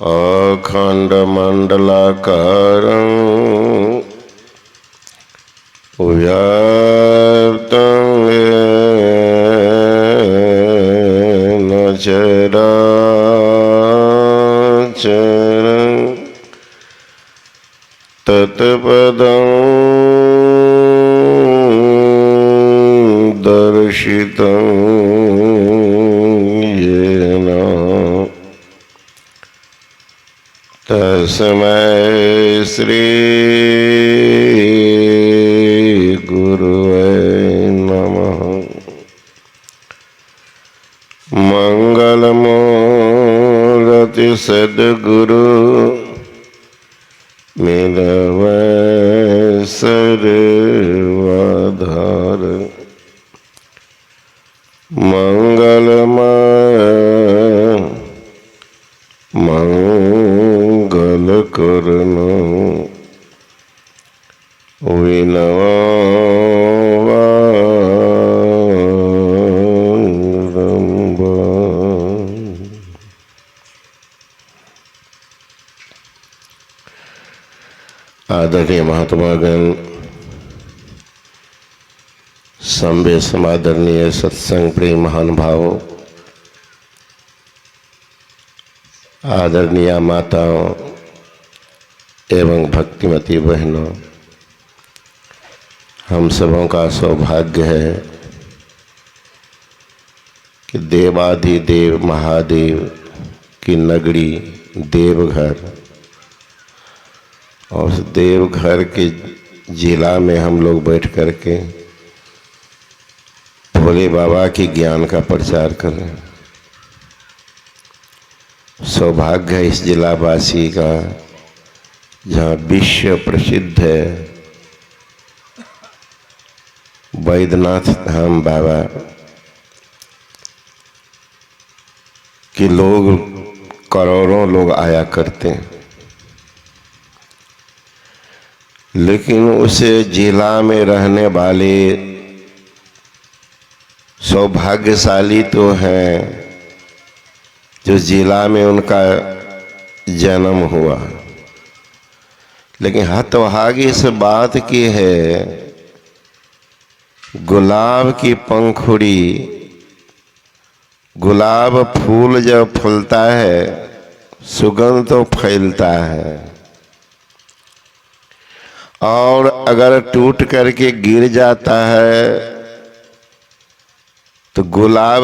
अखण्डमण्डलाकारं व्याप्तं येन चराचरं तत्पदं दर्शितं येन तस्मै श्री गुरुवे नमः। मंगलमूर्ति सद्गुरु मिलवै सर्वाधार मंगलमय मंगल करनो विनवारंभ। आदरणीय महात्मागण, संबे समादरणीय सत्संग प्रेम महानुभाव, आदरणीय माताओं एवं भक्तिमती बहनों, हम सबों का सौभाग्य है कि देवाधिदेव महादेव की नगरी देवघर, और उस देवघर के जिला में हम लोग बैठ करके भोले बाबा की ज्ञान का प्रचार कर रहे हैं। सौभाग्य है इस जिलावासी का, जहाँ विश्व प्रसिद्ध है वैद्यनाथ धाम बाबा कि लोग करोड़ों लोग आया करते हैं, लेकिन उस जिला में रहने वाले सौभाग्यशाली तो हैं जो जिला में उनका जन्म हुआ, लेकिन हतभागी इस बात की है, गुलाब की पंखुड़ी, गुलाब फूल जब फूलता है सुगंध तो फैलता है, और अगर टूट करके गिर जाता है तो गुलाब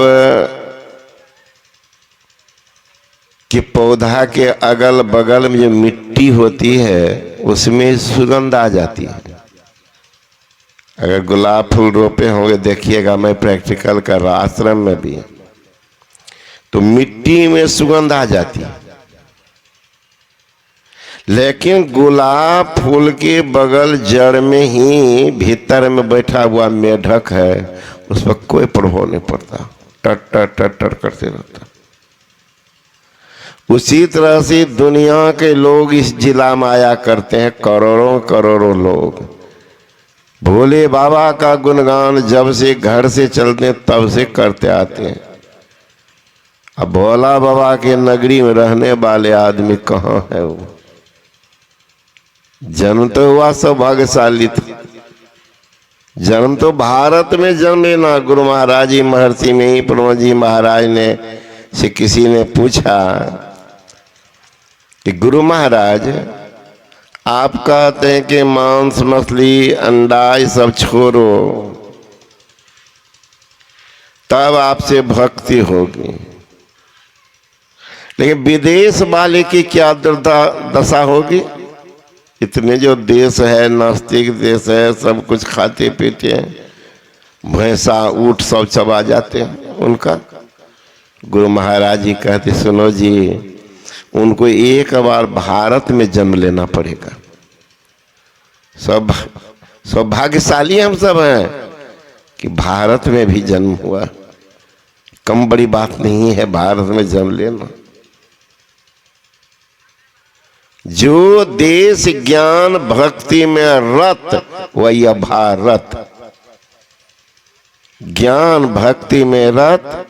कि पौधा के अगल बगल में जो मिट्टी होती है उसमें सुगंध आ जाती है। अगर गुलाब फूल रोपे होंगे, देखिएगा, मैं प्रैक्टिकल कर रहा आश्रम में भी, तो मिट्टी में सुगंध आ जाती है, लेकिन गुलाब फूल के बगल जड़ में ही भीतर में बैठा हुआ मेढक है, उस पर कोई प्रभाव नहीं पड़ता, टर टर टर टर करते रहता। उसी तरह से दुनिया के लोग इस जिला में आया करते हैं, करोड़ों करोड़ों लोग भोले बाबा का गुणगान जब से घर से चलते तब से करते आते हैं। अब भोला बाबा के नगरी में रहने वाले आदमी कहाँ है? वो जन्म तो हुआ सौभाग्यशाली था, जन्म तो भारत में जन्म लेना। गुरु महाराज जी महर्षि में ही प्रभु जी महाराज ने से किसी ने पूछा कि गुरु महाराज आप कहते हैं कि मांस मछली अंडा ये सब छोड़ो तब आपसे भक्ति होगी, लेकिन विदेश वाले की क्या दशा होगी? इतने जो देश है, नास्तिक देश है, सब कुछ खाते पीते हैं, भैंसा ऊँट सब चबा जाते हैं उनका। गुरु महाराज जी कहते सुनो जी, उनको एक बार भारत में जन्म लेना पड़ेगा। सब सौभाग्यशाली हम सब हैं कि भारत में भी जन्म हुआ, कम बड़ी बात नहीं है भारत में जन्म लेना। जो देश ज्ञान भक्ति में रत वही भारत, ज्ञान भक्ति में रत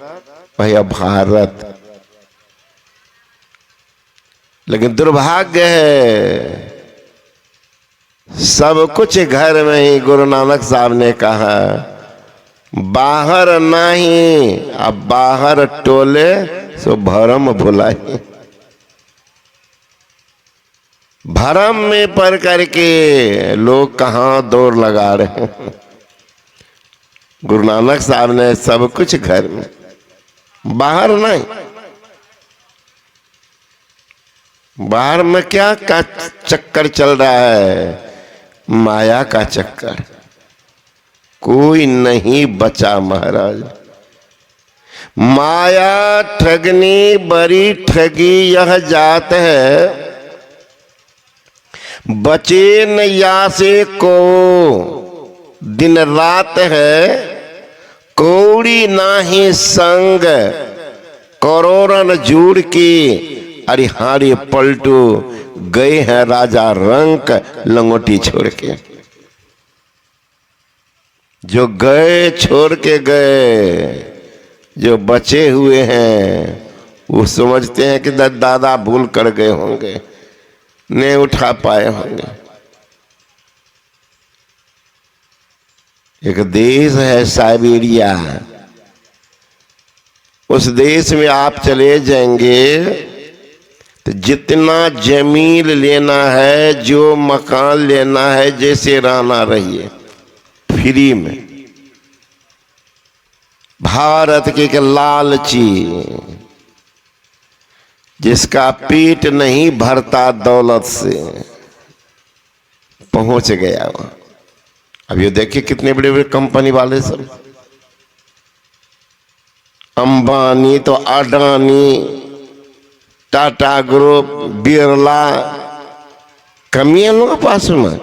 वही भारत। लेकिन दुर्भाग्य है, सब कुछ घर में ही। गुरु नानक साहब ने कहा बाहर नहीं, अब बाहर टोले सो भरम भुलाई। भरम में पड़ करके लोग कहाँ दौड़ लगा रहे हैं। गुरु नानक साहब ने सब कुछ घर में, बाहर नहीं। बाहर में क्या का चक्कर चल रहा है? माया का चक्कर। कोई नहीं बचा महाराज। माया ठगनी बड़ी ठगी यह जात है, बचे न या से को दिन रात है। कौड़ी नाही संग करोड़न जुड़ के, अरिहारी पलटू गए हैं राजा रंक लंगोटी छोड़ के। जो गए छोड़ के गए, जो बचे हुए हैं वो समझते हैं कि दादा भूल कर गए होंगे, नहीं उठा पाए होंगे। एक देश है साइबेरिया, उस देश में आप चले जाएंगे तो जितना जमीन लेना है, जो मकान लेना है, जैसे रहना रहिए फ्री में। भारत के एक लालची जिसका पेट नहीं भरता दौलत से पहुंच गया वहां। अब ये देखिए कितने बड़े बड़े कंपनी वाले सब, अंबानी तो अडानी, टाटा ग्रुप, बिरला, कमी है लोगों के पास में।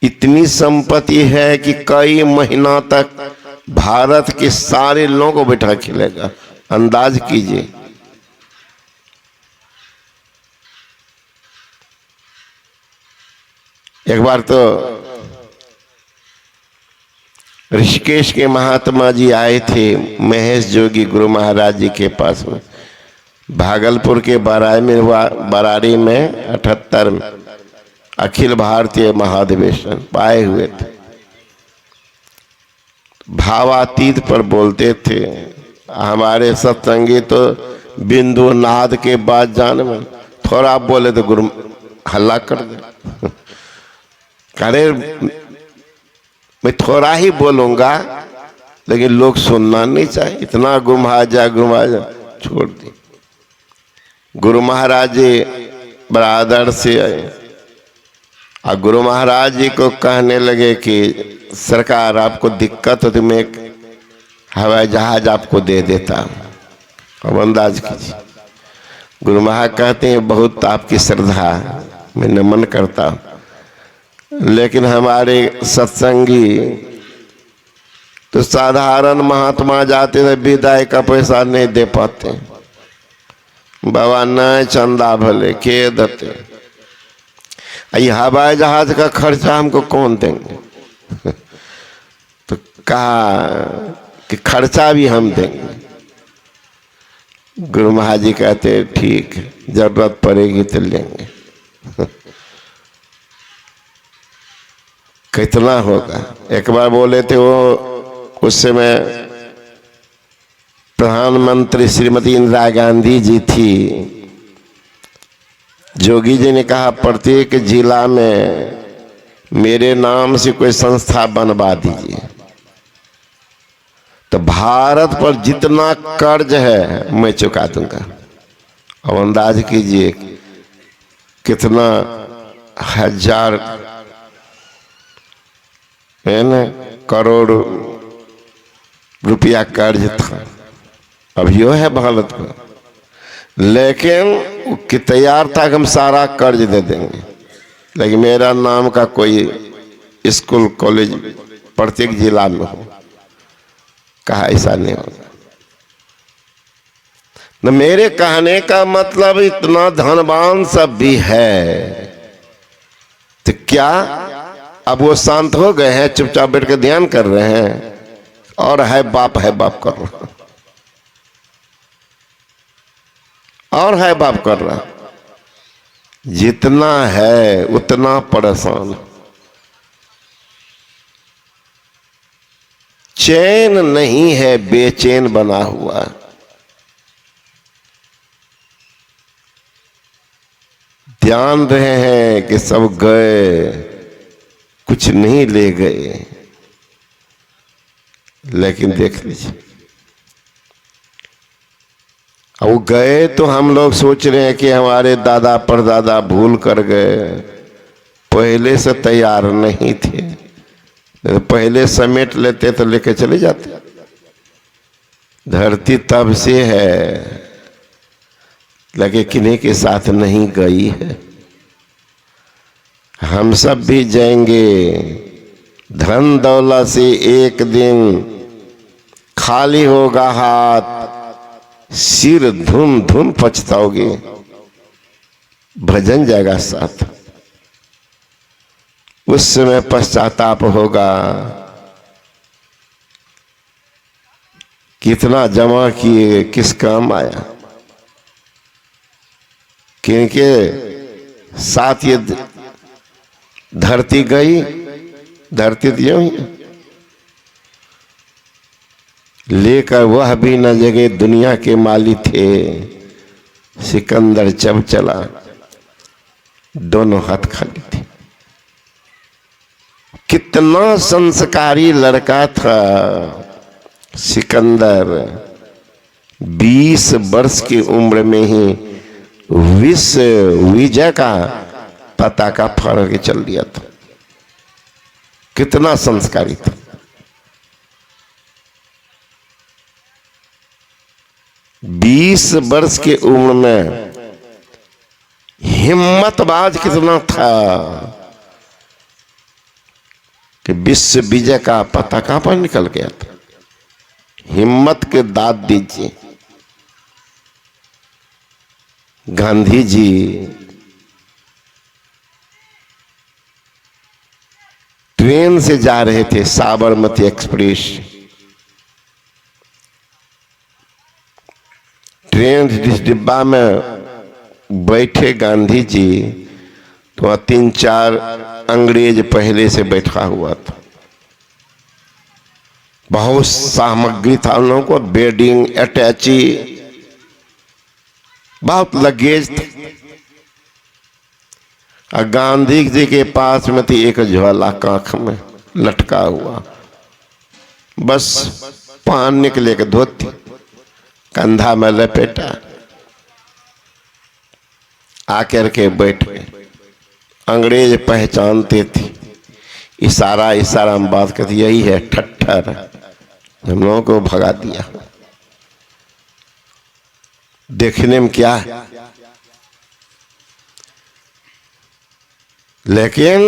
इतनी संपत्ति है कि कई महीना तक भारत के सारे लोगों को बैठा खिलेगा। अंदाज कीजिए। एक बार तो ऋषिकेश के महात्मा जी आए थे महेश जोगी गुरु महाराज जी के पास में, भागलपुर के बरारी में 78 में अखिल भारतीय महाधिवेशन पाए हुए थे। भावातीत पर बोलते थे। हमारे सत्संगी तो बिंदु नाद के बाद जान में थोड़ा बोले तो गुरु हल्ला कर दे। अरे मैं थोड़ा ही बोलूंगा, लेकिन लोग सुनना नहीं चाहिए। इतना घुमा जा छोड़ दी। गुरु महाराज जी बरादर से आए और गुरु महाराज जी को कहने लगे कि सरकार आपको दिक्कत हो तो मैं हवाई जहाज आपको दे देता हूँ। अब अंदाज कीजिए। गुरु महाराज कहते हैं बहुत आपकी श्रद्धा, मैं नमन करता हूँ, लेकिन हमारे सत्संगी तो साधारण महात्मा जाते थे, विदाई का पैसा नहीं दे पाते। बाबा न चंदा भले के देते, ये हवाई जहाज का खर्चा हमको कौन देंगे? तो कहा कि खर्चा भी हम देंगे। गुरु महाराज जी कहते ठीक है, जरूरत पड़ेगी तो लेंगे। कितना होगा? एक बार बोले थे वो, उस समय प्रधानमंत्री श्रीमती इंदिरा गांधी जी थी। जोगी जी ने कहा प्रत्येक जिला में मेरे नाम से कोई संस्था बनवा दीजिए, तो भारत पर जितना कर्ज है मैं चुका दूंगा। अब अंदाज कीजिए कितना हजार है ना करोड़ रुपया कर्ज था। अभी वो है भारत को, लेकिन कि तैयार था कि हम सारा कर्ज दे देंगे, लेकिन मेरा नाम का कोई स्कूल कॉलेज प्रत्येक जिला में हो। कहा ऐसा नहीं होगा। न मेरे कहने का मतलब इतना धनवान सब भी है तो क्या अब वो शांत हो गए हैं, चुपचाप बैठ के ध्यान कर रहे हैं और है बाप कर रहे हैं। और है बाप कर रहा, जितना है उतना परेशान। चैन नहीं है, बेचैन बना हुआ। ध्यान रहे हैं कि सब गए, कुछ नहीं ले गए। लेकिन देख लीजिए, अब वो गए तो हम लोग सोच रहे हैं कि हमारे दादा परदादा भूल कर गए, पहले से तैयार नहीं थे। पहले समेट लेते तो लेके चले जाते। धरती तब से है, लगे किन्हीं के साथ नहीं गई है। हम सब भी जाएंगे। धन दौलत से एक दिन खाली होगा हाथ, सिर धुन धुन पछताओगे, भजन जाएगा साथ। उस समय पश्चाताप होगा, कितना जमा किए, किस काम आया, किनके साथ ये धरती गई। धरती तो यूं ही लेकर वह भी न जगे, दुनिया के माली थे। सिकंदर जब चला दोनों हाथ खाली थे। कितना संस्कारी लड़का था सिकंदर। 20 वर्ष की उम्र में ही विश्व विजय का पताका फहरा के चल दिया था। कितना संस्कारी था। बीस वर्ष की उम्र में हिम्मतबाज कितना था कि विश्व विजय का पताका पर निकल गया था। हिम्मत के दाद दीजिए। गांधी जी ट्रेन से जा रहे थे, साबरमती एक्सप्रेस। ट्रेन जिस डिब्बा में बैठे गांधी जी, तो 3-4 अंग्रेज पहले से बैठा हुआ था। बहुत सामग्री था उन लोगों को, बेडिंग, अटैची, बहुत लगेज था। और गांधी जी के पास में थी एक झोला कांख में लटका हुआ, बस पान निकले के धोती कंधा में लपेटा, आकर के बैठ गए। अंग्रेज पहचानते थे, इशारा इशारा में बात करती, यही है ठट्ठर, हम लोगों को भगा दिया। देखने में क्या है, लेकिन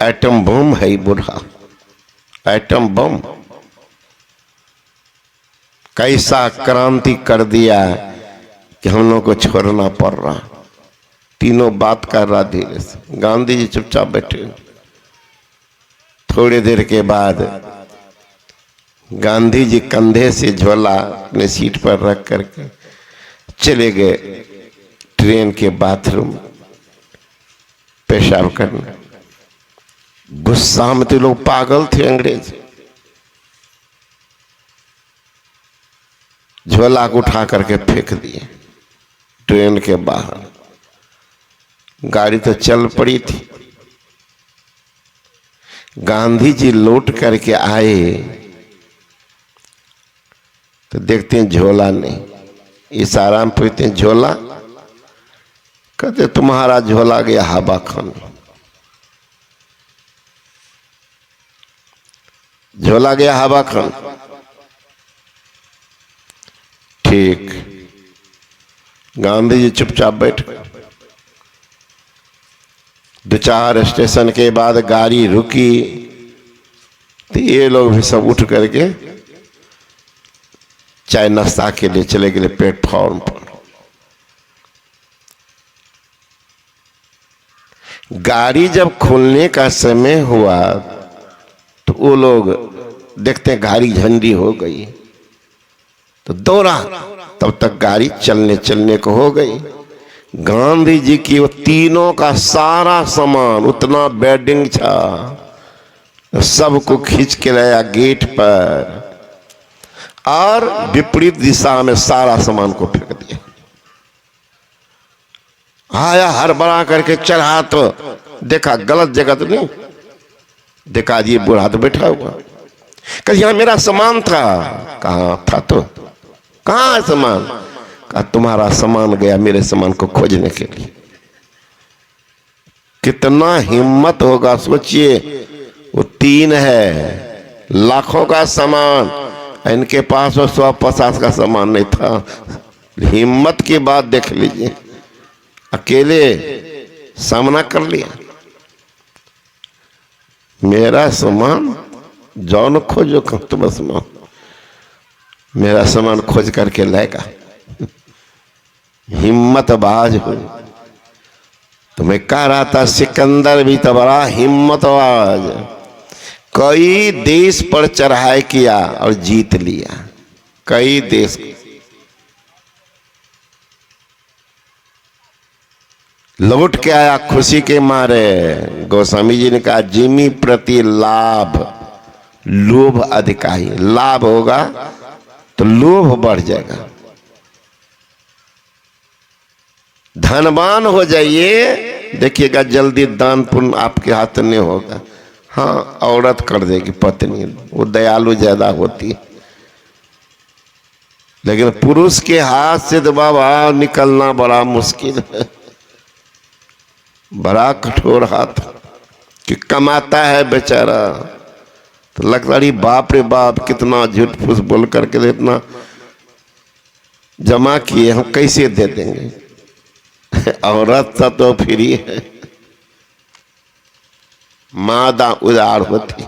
एटम बम है बुढ़ा। एटम बम कैसा क्रांति कर दिया कि हम लोग को छोड़ना पड़ रहा। तीनों बात कर रहा धीरे से। गांधी जी चुपचाप बैठे। थोड़ी देर के बाद गांधी जी कंधे से झोला अपने सीट पर रख करके चले गए ट्रेन के बाथरूम पेशाब करने। गुस्सा में तो लोग पागल थे अंग्रेज। झोला को उठा करके फेंक दिए ट्रेन के बाहर। गाड़ी तो चल पड़ी थी। गांधी जी लौट करके आए तो देखते हैं झोला नहीं। इशारा में पूछते हैं झोला, कहते तुम्हारा झोला गया हवा खाने। झोला गया हवा खाने, ठीक। गांधी जी चुपचाप बैठ गए। 2-4 स्टेशन के बाद गाड़ी रुकी तो ये लोग भी सब उठ करके चाय नाश्ता के लिए चले गए प्लेटफॉर्म पर। गाड़ी जब खुलने का समय हुआ तो वो लोग देखते हैं गाड़ी झंडी हो गई, तो दौड़ा तब तक गाड़ी चलने चलने को हो गई। गांधी जी की वो तीनों का सारा सामान, उतना बेडिंग था, सबको खींच के लाया गेट पर और विपरीत दिशा में सारा सामान को फेंक दिया। आया हड़बड़ा करके चढ़ा तो देखा गलत जगह तो नहीं, देखा ये बूढ़ा तो बैठा हुआ। कहा यहाँ मेरा सामान था। कहाँ था? तो कहाँ है सामान? कहा तुम्हारा सामान गया मेरे सामान को खोजने के लिए। कितना हिम्मत होगा सोचिए। वो तीन है, लाखों का सामान, इनके पास वो 150 का सामान नहीं था। हिम्मत की बात देख लीजिए, अकेले सामना कर लिया। मेरा सामान जौन खोजो तो बस मेरा सामान खोज करके लाएगा। हिम्मतबाज हो। तो मैं कह रहा था सिकंदर भी तो बड़ा हिम्मतबाज, कई देश पर चढ़ाई किया और जीत लिया। कई देश लौट के आया खुशी के मारे। गोस्वामी जी ने कहा जिमी प्रति लाभ लोभ अधिकारी। लाभ होगा तो लोभ बढ़ जाएगा। धनवान हो जाइए, देखिएगा जल्दी दान पुण्य आपके हाथ नहीं होगा। हाँ, औरत कर देगी पत्नी, वो दयालु ज्यादा होती है, लेकिन पुरुष के हाथ से तो बाबा निकलना बड़ा मुश्किल है। बड़ा कठोर हाथ कि कमाता है बेचारा, तो लगता है बाप रे बाप कितना झूठ फूस बोल करके इतना जमा किए, हम कैसे दे देंगे। औरत सा तो फ्री है, मादा उदार होती।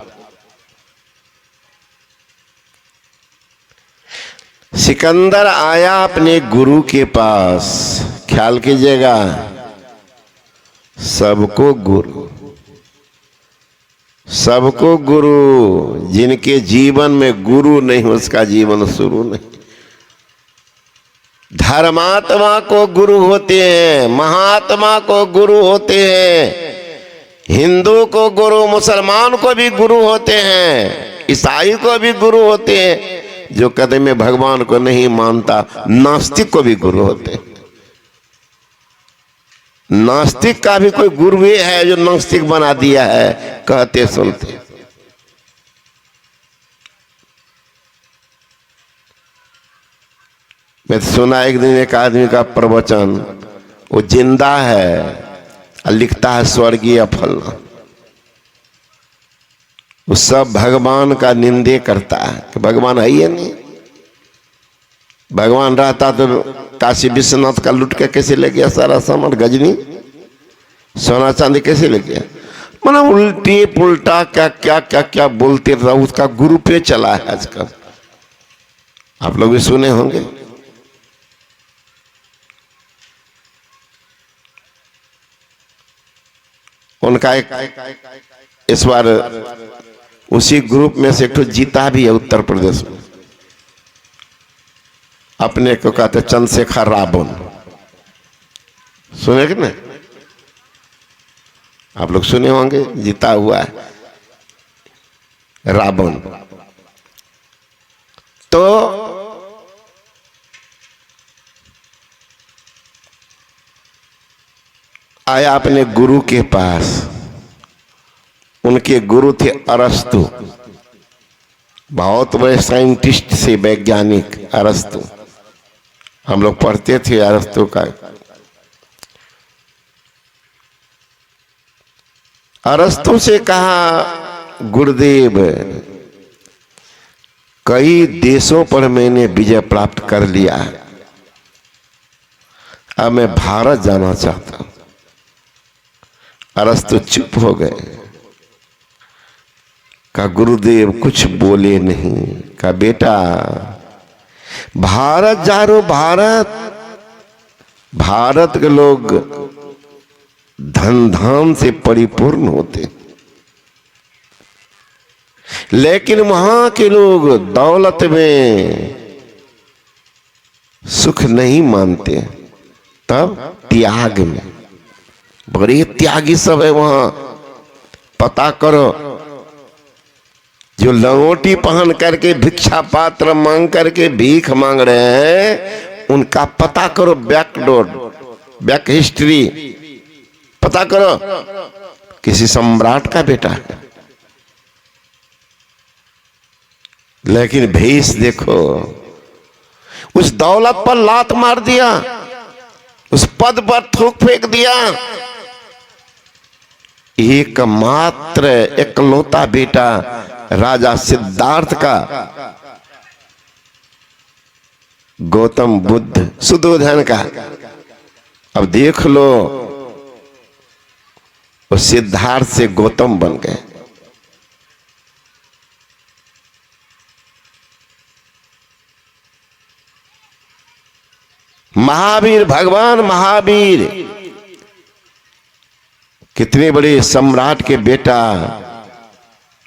सिकंदर आया अपने गुरु के पास, ख्याल कीजिएगा, सबको गुरु, सबको गुरु। जिनके जीवन में गुरु नहीं उसका जीवन शुरू नहीं। धर्मात्मा को गुरु होते हैं, महात्मा को गुरु होते हैं, हिंदू को गुरु, मुसलमान को भी गुरु होते हैं, ईसाई को भी गुरु होते हैं। जो कहते मैं भगवान को नहीं मानता, नास्तिक को भी गुरु होते हैं। नास्तिक का भी कोई गुरु है जो नास्तिक बना दिया है, कहते सुनते। मैं सुना एक दिन एक आदमी का प्रवचन, वो जिंदा है और लिखता है स्वर्गीय फलना। वो सब भगवान का निंदे करता है कि भगवान है ही नहीं। भगवान रहता तो काशी विश्वनाथ का लूट के कैसे ले गया सारा सामान, गजनी सोना चांदी कैसे ले गया। माना उल्टी पुल्टा क्या क्या क्या क्या बोलते रहा। उसका गुरु पे चला है आजकल, आप लोग भी सुने होंगे। उनका एक इस बार उसी ग्रुप में से एक तो जीता भी है उत्तर प्रदेश में। अपने को कहते चंद्रशेखर रावण, सुने कि नहीं? आप लोग सुने होंगे, जीता हुआ है रावण। तो आया अपने गुरु के पास। उनके गुरु थे अरस्तु, बहुत बड़े साइंटिस्ट से वैज्ञानिक अरस्तु। हम लोग पढ़ते थे अरस्तु का। अरस्तु से कहा गुरुदेव, कई देशों पर मैंने विजय प्राप्त कर लिया, अब मैं भारत जाना चाहता हूं। अरस्तु चुप हो गए। कहा गुरुदेव कुछ बोले नहीं। कहा बेटा भारत जा रहे हो, भारत के लोग धन धाम से परिपूर्ण होते, लेकिन वहां के लोग दौलत में सुख नहीं मानते, तब त्याग में। बड़े त्यागी सब है वहां। पता करो, जो लंगोटी पहन करके भिक्षा पात्र मांग करके भीख मांग रहे हैं, उनका पता करो, बैकडोर, बैक हिस्ट्री पता करो। किसी सम्राट का बेटा है, लेकिन भेष देखो। उस दौलत पर लात मार दिया, उस पद पर थूक फेंक दिया। एकमात्र एकलौता बेटा राजा सिद्धार्थ का, गौतम बुद्ध, सुदोधन का। अब देख लो, वो सिद्धार्थ से गौतम बन गए। महावीर, भगवान महावीर कितने बड़े सम्राट के बेटा,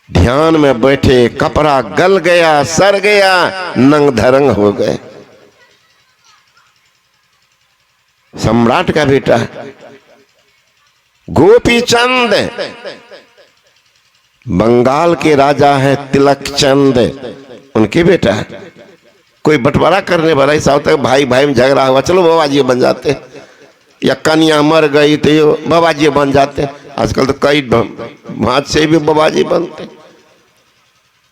ध्यान में बैठे, कपड़ा गल गया, सड़ गया, नंग धरंग हो गए। सम्राट का बेटा। गोपी चंद बंगाल के राजा है, तिलक चंद उनके बेटा है। कोई बंटवारा करने वाला ऐसा होता है, भाई भाई में झगड़ा हुआ, चलो बाबा जी बन जाते, या कन्या मर गई तो ये बाबा जी बन जाते। आजकल तो कई हाथ से भी बाबा जी बनते।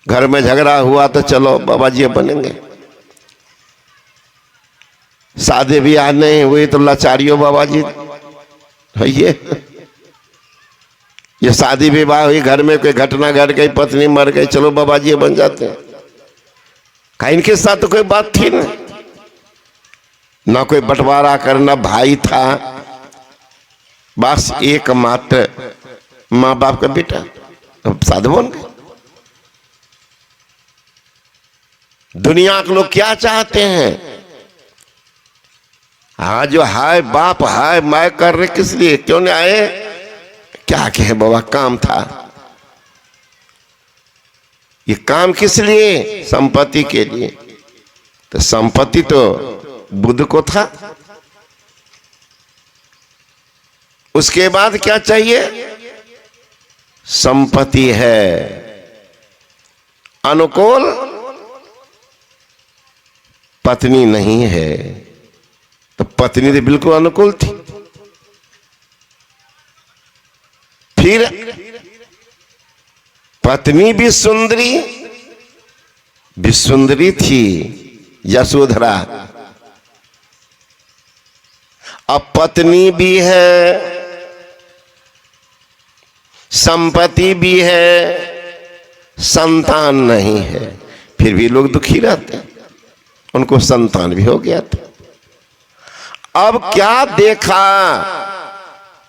घर में झगड़ा हुआ तो चलो बाबा जी बनेंगे। शादी ब्याह नहीं हुई तो लाचारियों बाबा जी है। ये शादी विवाह हुई, घर में कोई घटना घट गई, पत्नी मर गई, चलो बाबा जी बन जाते हैं। का इनके साथ तो कोई बात थी ना कोई बंटवारा करना, भाई था, बस एकमात्र माँ बाप का बेटा, अब साधु बन गए। दुनिया के लोग क्या चाहते हैं? हाँ, जो हाय बाप हाय मैं कर रहे, किस लिए, क्यों नहीं आए, क्या कहे बाबा, काम था। ये काम किस लिए? संपत्ति के लिए। तो संपत्ति तो बुद्ध को था। उसके बाद क्या चाहिए? संपत्ति है अनुकूल, पत्नी नहीं है। तो पत्नी तो बिल्कुल अनुकूल थी। फिर पत्नी भी सुंदरी थी, यशोधरा। अब पत्नी भी है, संपत्ति भी है, संतान नहीं है, फिर भी लोग दुखी रहते हैं। उनको संतान भी हो गया था। अब क्या देखा?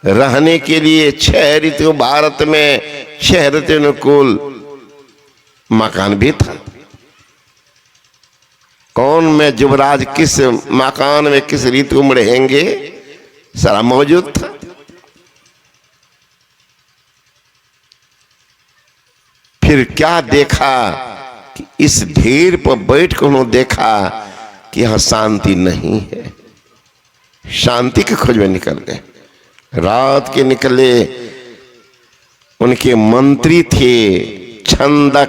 रहने के लिए 6 ऋतु, भारत में 6 ऋतु अनुकूल मकान भी था। कौन में युवराज किस मकान में किस ऋतु में रहेंगे, सारा मौजूद था। फिर क्या देखा कि इस भीड़ पर बैठ कर उन्होंने देखा कि यहां शांति नहीं है। शांति के खोज में निकल गए। रात के निकले, उनके मंत्री थे छंदक।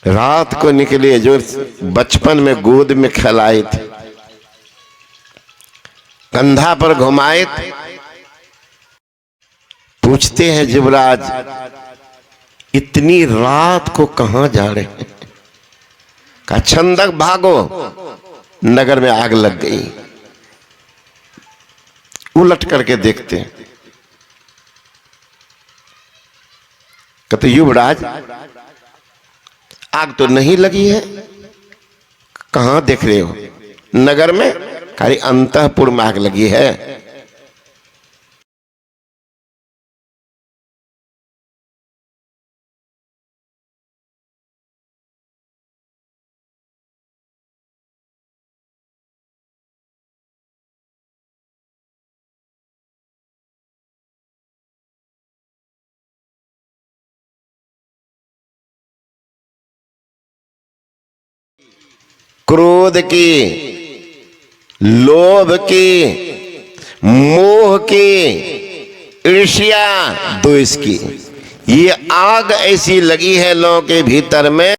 रात को निकले, जो बचपन में गोद में खिलाए थे, कंधा पर घुमाए थे। पूछते हैं युवराज, इतनी रात को कहां जा रहे हैं? कहा छंदक भागो, नगर में आग लग गई। उलट करके देखते हैं, कहते युवराज आग तो नहीं लगी है। कहां देख रहे हो? नगर में। खाली अंतःपुर में आग लगी है। क्रोध की, लोभ की, मोह की, ईर्ष्या, द्वेष की, ये आग ऐसी लगी है लोगों के भीतर में,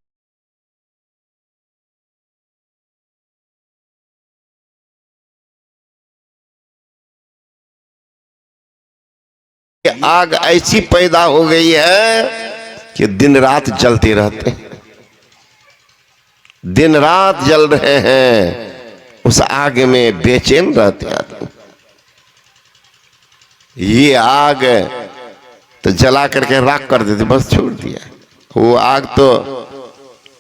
आग ऐसी पैदा हो गई है कि दिन रात जलते रहते हैं, दिन रात जल रहे हैं, उस आग में बेचैन रहते आदमी। ये आग तो जला करके राख कर देते, बस छोड़ दिया। वो आग तो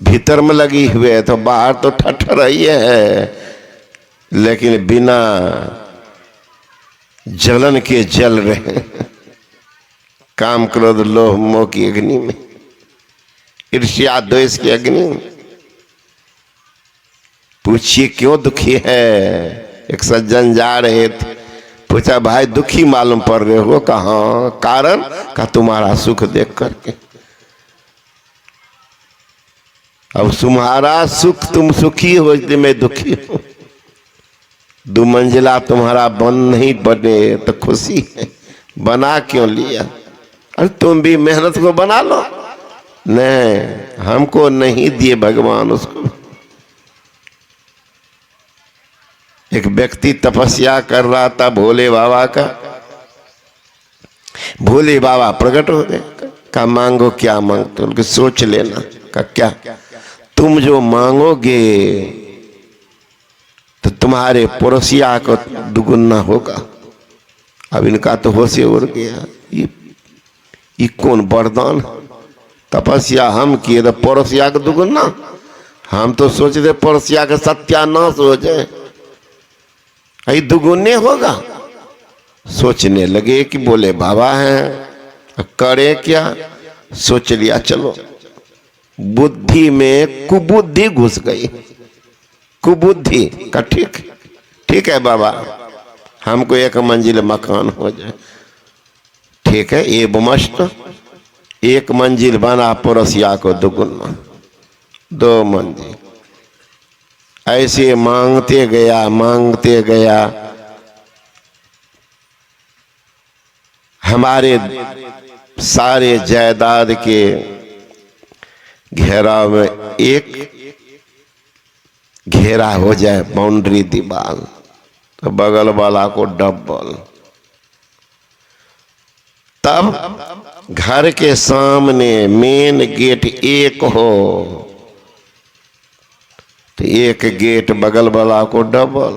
भीतर में लगी हुई है, तो बाहर तो ठठर रही है, लेकिन बिना जलन के जल रहे हैं। काम क्रोध लोभ मोह की अग्नि में, ईर्ष्या द्वेष की अग्नि में। पूछिए क्यों दुखी है? एक सज्जन जा रहे थे, पूछा भाई दुखी मालूम पड़ रहे हो? कहा कारण? का तुम्हारा सुख देख करके। अब तुम्हारा सुख, तुम सुखी हो इसलिए मैं दुखी हूं। 2 मंजिला तुम्हारा बन नहीं बने तो खुशी है, बना क्यों लिया? अरे तुम भी मेहनत को बना लो। नहीं, हमको नहीं दिए भगवान उसको। एक व्यक्ति तपस्या कर रहा था भोले बाबा का, भोले बाबा प्रकट हो गए। कहा मांगो, क्या मांगते? उनके सोच लेना। कहा क्या? तुम जो मांगोगे तो तुम्हारे पड़ोसिया को दुगुना होगा। अब इनका तो होश से उड़ गया, ये कौन वरदान? तपस्या हम किए तो पड़ोसिया का दुगुना? हम तो सोचते पड़ोसिया का सत्यानाश हो जाए, ये दुगुने होगा। सोचने लगे कि बोले बाबा हैं, करे क्या? सोच लिया चलो, बुद्धि में कुबुद्धि घुस गई। कुबुद्धि का ठीक है बाबा, हमको 1 मंजिल मकान हो जाए। ठीक है, ये मस्त 1 मंजिल बना, पड़ोसिया को दुगुना, 2 मंजिल। ऐसे मांगते गया, हमारे सारे जायदाद के घेराव में एक घेरा हो जाए, बाउंड्री दीवार, तो बगल वाला को डबल। तब घर के सामने मेन गेट एक हो तो एक गेट बगल वाला को डबल।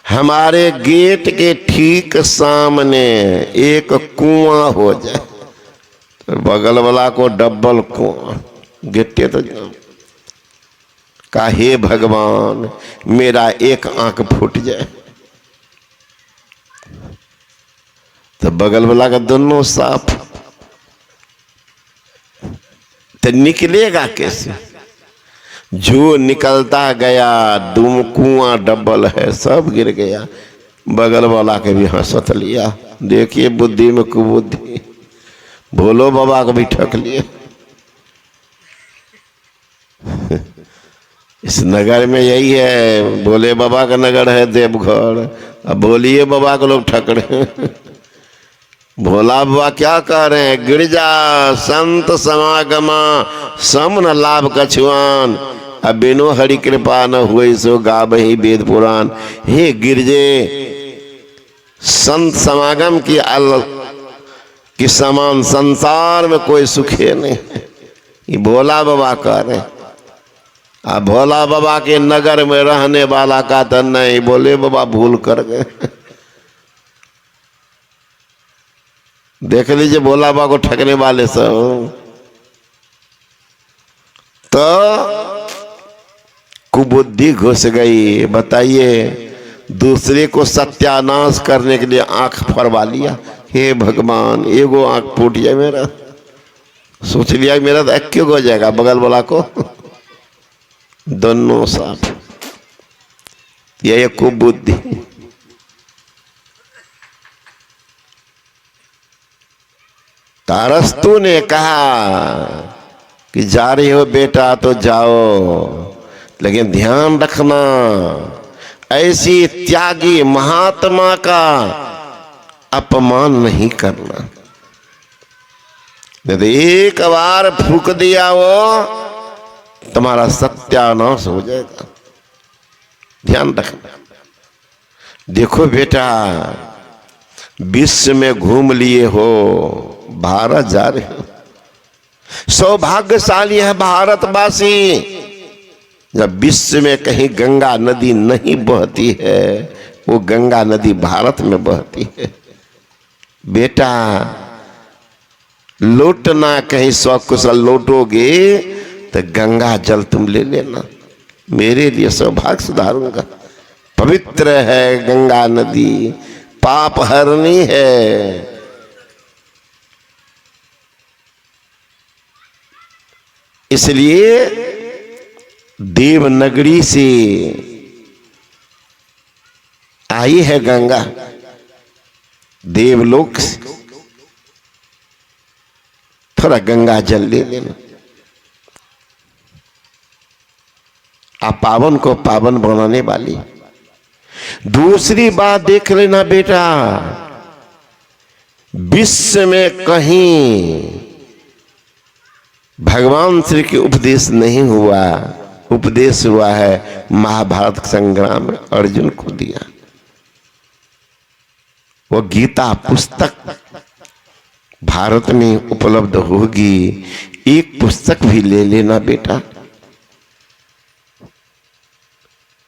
हमारे गेट के ठीक सामने एक कुआं हो जाए तो बगल वाला को डबल कुआं। गेटे तो का हे भगवान मेरा एक आंख फूट जाए तो बगल वाला का दोनों साफ, तो निकलेगा कैसे? जो निकलता गया दुम कुआं डबल है, सब गिर गया। बगल वाला के भी हंसत लिया। देखिए बुद्धि में कुबुद्धि, भोलो बाबा को भी ठक लिए। इस नगर में यही है, भोले बाबा का नगर है देवघर। अब बोलिए बाबा को लोग ठक रहे हैं। भोला बाबा क्या कह रहे हैं? गिरजा संत समागमा समन लाभ कछुआन, अब बिनो हरि कृपा न हुए सो गावहि वेद पुराण। हे गिरजे, संत समागम की समान संसार में कोई सुख है नहीं। ये भोला बाबा कह रहे हैं। अब भोला बाबा के नगर में रहने वाला का तो नहीं, बोले बाबा भूल कर गए। देख लीजिए भोला बाबा को ठगने वाले सब। तो कुबुद्धि घुस गई। बताइए, दूसरे को सत्यानाश करने के लिए आंख फरवा लिया। हे भगवान एगो आंख फूट जाए मेरा, सोच लिया मेरा तो क्यों हो जाएगा, बगल वाला को दोनों साफ। यह कुबुद्धि। तारस्तु ने कहा कि जा रही हो बेटा तो जाओ, लेकिन ध्यान रखना, ऐसी त्यागी महात्मा का अपमान नहीं करना। नहीं तो एक बार फूक दिया वो, तुम्हारा सत्यानाश हो जाएगा। ध्यान रखना। देखो बेटा, विश्व में घूम लिए हो, भारत जा रहे हो, सौभाग्यशाली है भारतवासी। जब विश्व में कहीं गंगा नदी नहीं बहती है, वो गंगा नदी भारत में बहती है। बेटा लौटना, कहीं सकुशल लौटोगे तो गंगा जल तुम ले लेना, मेरे लिए सौभाग्य सुधारूंगा। पवित्र है गंगा नदी, पाप हरनी है। इसलिए देवनगरी से आई है गंगा, देवलोक से। थोड़ा गंगा जल ले लेना, आप पावन को पावन बनाने वाली। दूसरी बात देख लेना बेटा, विश्व में कहीं भगवान श्री के उपदेश नहीं हुआ, उपदेश हुआ है महाभारत संग्राम में अर्जुन को दिया। वो गीता पुस्तक भारत में उपलब्ध होगी, एक पुस्तक भी ले लेना बेटा।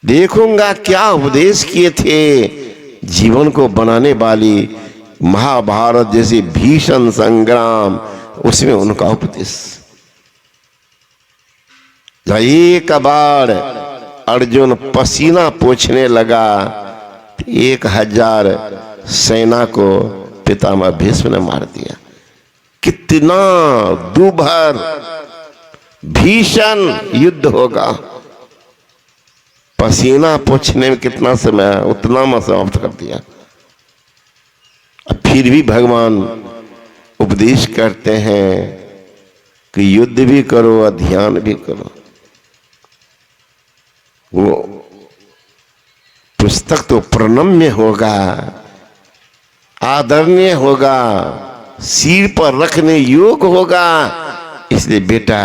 देखूंगा क्या उपदेश किए थे जीवन को बनाने वाली। महाभारत जैसे भीषण संग्राम, उसमें उनका उपदेश। जब एक बार अर्जुन पसीना पोंछने लगा, 1000 सेना को पितामह भीष्म ने मार दिया। कितना दुभर भीषण युद्ध होगा, पसीना पोंछने में कितना समय, उतना में समाप्त कर दिया। अब फिर भी भगवान उपदेश करते हैं कि युद्ध भी करो और ध्यान भी करो। वो पुस्तक तो प्रणम्य होगा, आदरणीय होगा, सिर पर रखने योग्य होगा। इसलिए बेटा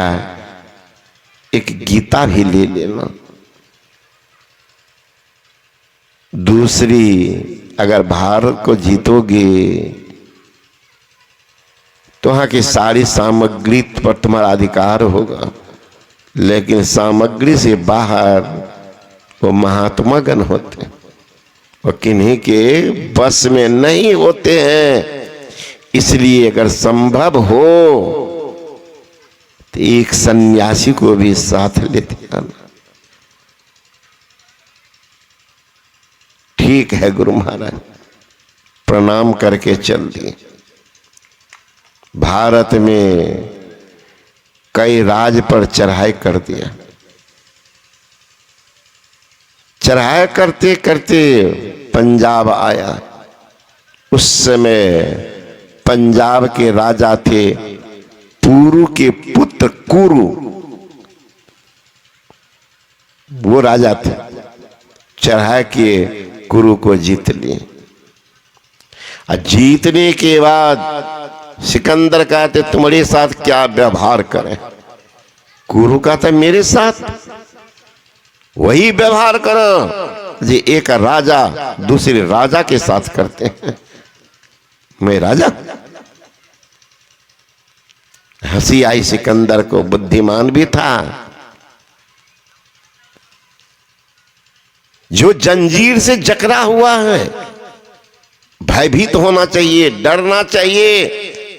एक गीता भी ले लेना। दूसरी, अगर भारत को जीतोगे तो वहां की सारी सामग्री पर तुम्हारा अधिकार होगा, लेकिन सामग्री से बाहर वो महात्मा गण होते हैं, वो किन्हीं के बस में नहीं होते हैं। इसलिए अगर संभव हो तो एक सन्यासी को भी साथ लेते आना। ठीक है गुरु महाराज, प्रणाम करके चल दिए। भारत में कई राज पर चढ़ाई कर दिया। चढ़ाई करते करते पंजाब आया। उस समय पंजाब के राजा थे पुरु के पुत्र कुरु, वो राजा थे। चढ़ाई किए, कुरु को जीत लिए। और जीतने के बाद सिकंदर कहते तुम्हारे साथ क्या व्यवहार करें। कुरु कहता मेरे साथ वही व्यवहार करो जी एक राजा दूसरे राजा के साथ करते हैं। मैं राजा। हंसी आई सिकंदर को, बुद्धिमान भी था। जो जंजीर से जकड़ा हुआ है, भयभीत होना चाहिए, डरना चाहिए,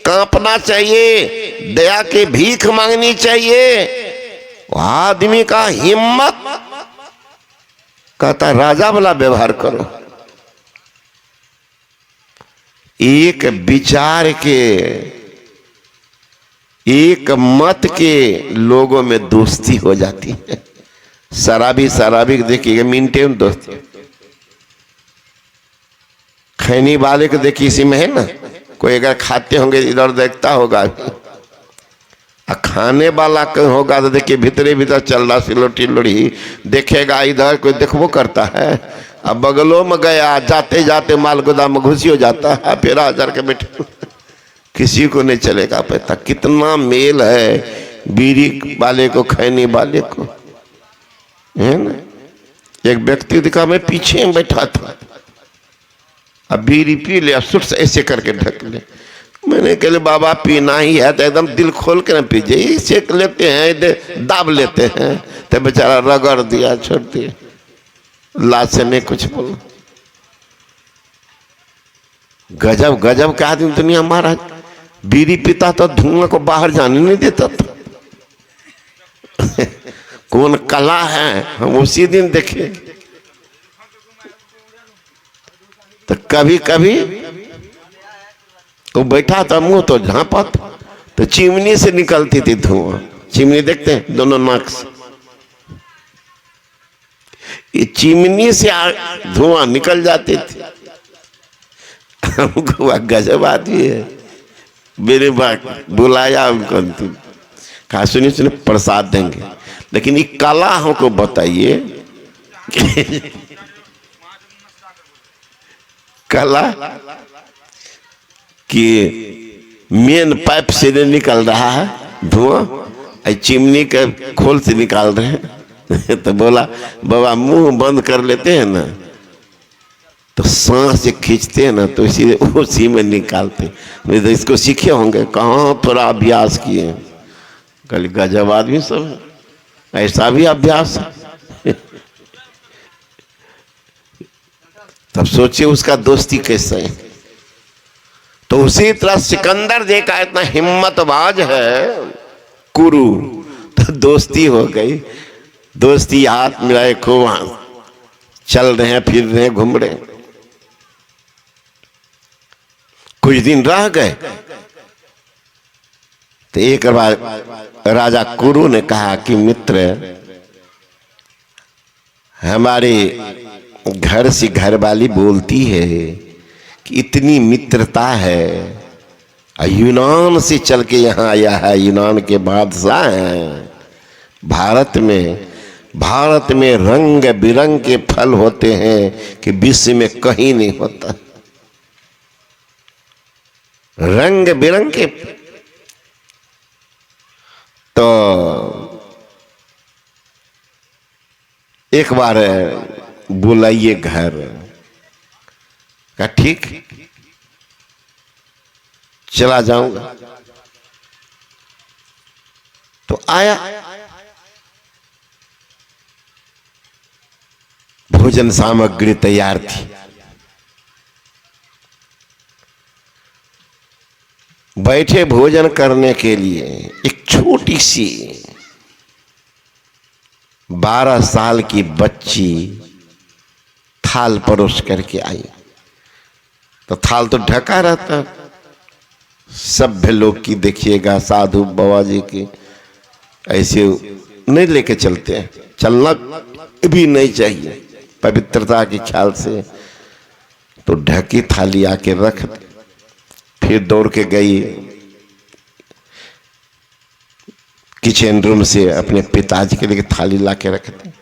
कांपना चाहिए, दया के भीख मांगनी चाहिए। आदमी का हिम्मत कहता राजा वाला व्यवहार करो। एक विचार के, एक मत के लोगों में दोस्ती हो जाती है। शराबी शराबी देखिएगा मिनटे में दोस्ती, खैनी वाले को देखिए इसी में है ना, कोई अगर खाते होंगे इधर देखता होगा। खाने वाला कोई होगा तो देखिए भीतरे भीतर चल रहा सिलोटी लोड़ी, देखेगा इधर कोई देखबो करता है। अब बगलों में गया, जाते जाते माल गोदाम में घुसी हो जाता है, फिर हजार के बैठे किसी को नहीं चलेगा पता। कितना मेल है बीड़ी वाले को खैनी वाले को, है ना। एक व्यक्ति दिखा, मैं पीछे में बैठा था, अब बीड़ी पी ले, सुट से ऐसे करके ढक ले। मैंने कहा बाबा पीना ही है तो एकदम दिल खोल के न पीजिए, सेक लेते हैं, दाब लेते हैं, तो बेचारा रगड़ दिया, छोड़ दिया, लाज से नहीं कुछ बोला। गजब गजब का आदमी दुनिया महाराज। बीड़ी पीता तो धुआं को बाहर जाने नहीं देता था। कौन कला है हम उसी दिन देखे। तो कभी कभी वो बैठा था, मुंह तो झांपा था, तो चिमनी से निकलती थी धुआं। चिमनी देखते हैं दोनों नाक से, ये चिमनी से धुआं निकल जाती थी। हमको गजब आदमी है। मेरे बात बुलाया उनको, कहा सुनिए सुनिए प्रसाद देंगे, लेकिन ये कला हमको बताइए। कला कि मेन पाइप से नहीं निकल रहा है धुआं, चिमनी के खोल से निकाल रहे हैं। तो बोला बाबा मुंह बंद कर लेते हैं ना, तो सांस से खींचते हैं ना, तो उसी में निकालते। नहीं तो इसको सीखे होंगे, कहाँ थोड़ा अभ्यास किए। कल गजब आदमी सब है, ऐसा भी अभ्यास है। तब सोचिए उसका दोस्ती कैसे है। तो उसी तरह सिकंदर जी का इतना हिम्मतबाज है कुरु, तो दोस्ती हो गई। दोस्ती हाथ मिलाए, खूब चल रहे हैं, फिर रहे हैं, घूम रहे हैं। कुछ दिन रह गए तो एक बार राजा कुरु ने कहा कि मित्र, हमारे घर से घरवाली बोलती है कि इतनी मित्रता है, यूनान से चल के यहाँ आया है, यूनान के बादशाह हैं। भारत में रंग बिरंग के फल होते हैं कि विश्व में कहीं नहीं होता। रंग बिरंग के। तो एक बार बुलाइए घर का, ठीक चला जाऊंगा। तो आया, भोजन सामग्री तैयार थी। बैठे भोजन करने के लिए एक छोटी सी 12 साल की बच्ची थाल परोस करके आई। तो थाल तो ढका रहता, सभ्य लोग की देखिएगा, साधु बाबा जी की ऐसे नहीं लेके चलते हैं, चलना भी नहीं चाहिए पवित्रता के ख्याल से। तो ढकी थाली आके रख दी, फिर दौड़ के गई किचन रूम से अपने पिताजी के लिए थाली ला के रख दी।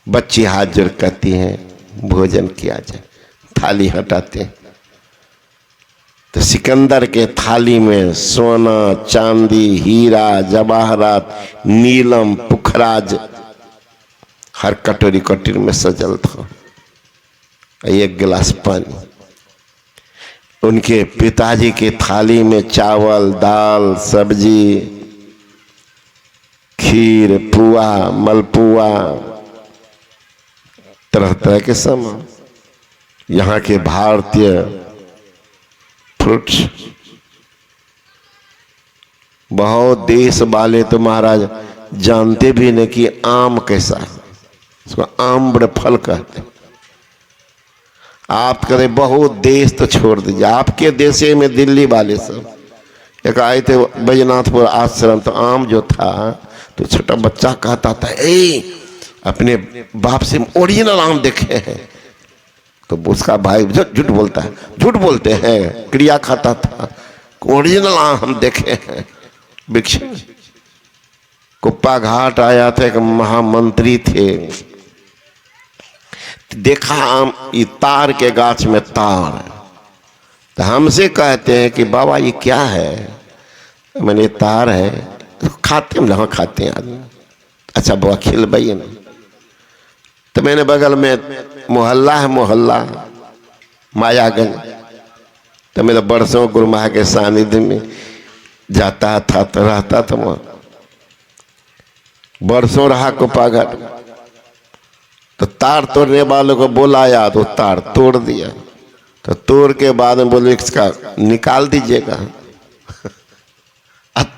बच्ची हाथ जोड़ कहती हैं भोजन किया जाए, थाली हटाते हैं। तो सिकंदर के थाली में सोना चांदी हीरा जवाहरात नीलम पुखराज हर कटोरी कटोरी में सजल था। एक गिलास पानी। उनके पिताजी के थाली में चावल दाल सब्जी खीर पुआ मलपुआ तरह तरह के सामान, यहाँ के भारतीय फ्रूट्स। बहुत देश वाले तो महाराज जानते भी नहीं कि आम कैसा है, उसको आम्र फल कहते हैं। आप कहते बहुत देश तो छोड़ दीजिए, आपके देश में दिल्ली वाले सब एक आए थे बैजनाथपुर आश्रम, तो आम जो था तो छोटा बच्चा कहता था अपने बाप से ओरिजिनल आम देखे हैं। तो उसका भाई झूठ बोलता है, झूठ बोलते हैं, क्रिया खाता था, ओरिजिनल आम हम देखे हैं। वृक्ष। कुप्पा घाट आया था, एक महामंत्री थे, देखा आम ये तार के गाछ में तार, तो हमसे कहते हैं कि बाबा ये क्या है? मैंने तार है। तो खाते हैं? हाँ खाते हैं आदमी। अच्छा बाबा खिलवाइए ना। तो मैंने बगल में मोहल्ला है, मोहल्ला मायागंज, तो मेरा बरसों गुरु महा के सानिध्य में जाता था, तो रहता था वहाँ, बरसों रहा कुप्पा घाट। तो तार तोड़ने वालों को बुलाया तो तार तोड़ दिया। तो तोड़ के बाद में बोले इसका निकाल दीजिएगा।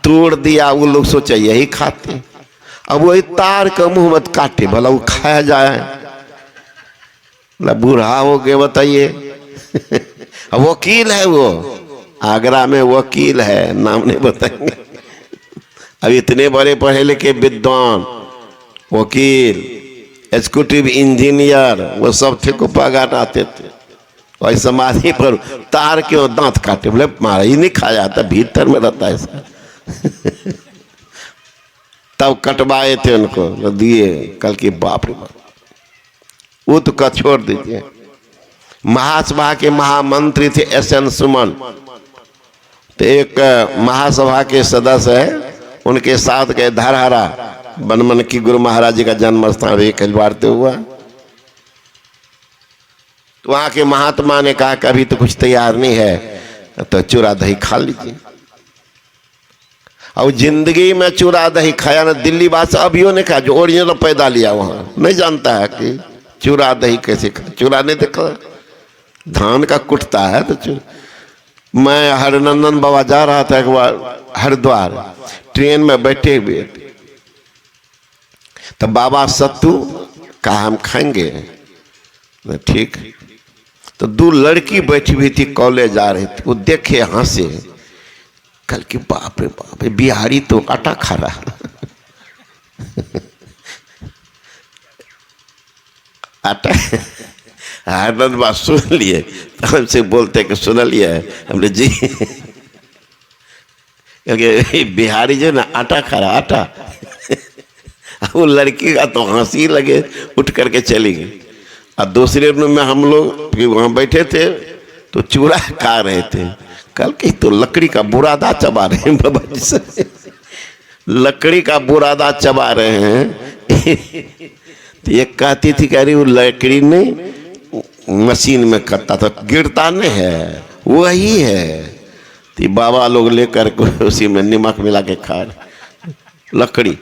तोड़ दिया। वो लोग सोचे यही खाते, अब वही तार का मुंह मत काटे, भला वो खाया जाए। बूढ़ा हो गए बताइए। वकील है वो, आगरा में वकील है, नाम नहीं बताएंगे। अब इतने बड़े पढ़े लिखे विद्वान, वकील, एग्जीक्यूटिव इंजीनियर, वो सब थे, कुप्पा घाट आते थे। और समाधि पर तार के दांत काटे, बोले मारा ही नहीं खाया था, भीतर में रहता है इसका। तब कटवाए थे उनको, तो दिए। कल की बाप रे बाप, वो तो का छोड़ दीजिए। महासभा के महामंत्री थे SN सुमन, तो एक महासभा के सदस्य है, उनके साथ गए धरहरा, बनमन की गुरु महाराज जी का जन्म स्थान भी खिलवाड़ते हुआ। तो वहां के महात्मा ने कहा कि अभी तो कुछ तैयार नहीं है, तो चूरा दही खा लीजिए। और जिंदगी में चूरा दही खाया ना, दिल्ली बात अभियो ने कहा, जो ओरिजिनल पैदा लिया वहां नहीं जानता है कि चूरा दही कैसे खा। चूरा नहीं देखा, धान का कुटता है। तो मैं हरनंदन बाबा जा रहा था एक बार हरिद्वार, ट्रेन में बैठे हुए, तो बाबा सत्तू कहा हम खाएंगे, ठीक। तो दो लड़की बैठी हुई थी, कॉलेज जा रही थी, वो देखे हंसे, कल की बाप रे बाप, बिहारी तो आटा खा रहा। आटा। आनंद बात सुन लिए, तो हमसे बोलते कि सुन लिया है? हमने जी, क्योंकि बिहारी जो ना आटा खा रहा, आटा। वो लड़की का तो हंसी लगे, उठ करके चली गई। और दूसरे रूम में हम लोग वहाँ बैठे थे, तो चूड़ा खा रहे थे। कल की तो लकड़ी का बुरादा चबा रहे हैं बाबा जी से, लकड़ी का बुरादा चबा रहे हैं। तो ये कहती थी, कह रही वो लकड़ी नहीं मशीन में करता था, गिरता नहीं है, वही है। तो बाबा लोग लेकर के उसी में नमक मिला के खा रहे लकड़ी।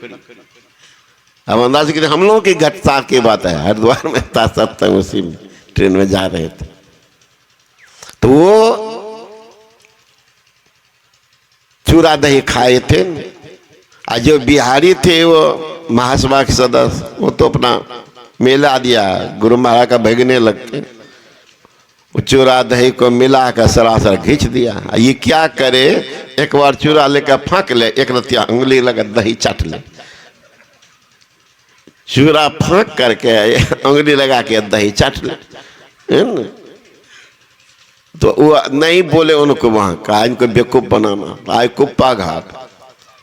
अब अंदाज की हम लोगों की घटना की बात है, हरिद्वार में था सत्संग, उसी में ट्रेन में जा रहे थे। तो वो चूरा दही खाए थे। आज जो बिहारी थे वो महासभा के सदस्य, वो तो अपना मिला दिया, गुरु महाराज का भगने लगते, वो चूरा दही को मिला कर सरासर खींच दिया। ये क्या करे, एक बार चूरा लेकर फाँक ले, एक रतिया उंगली लगा दही चाट ले। चूरा फाँक करके उंगली लगा के दही चाट ले। तो वो नहीं बोले उनको, वहां कहा इनको बेवकूफ बनाना। आए कुप्पा घाट,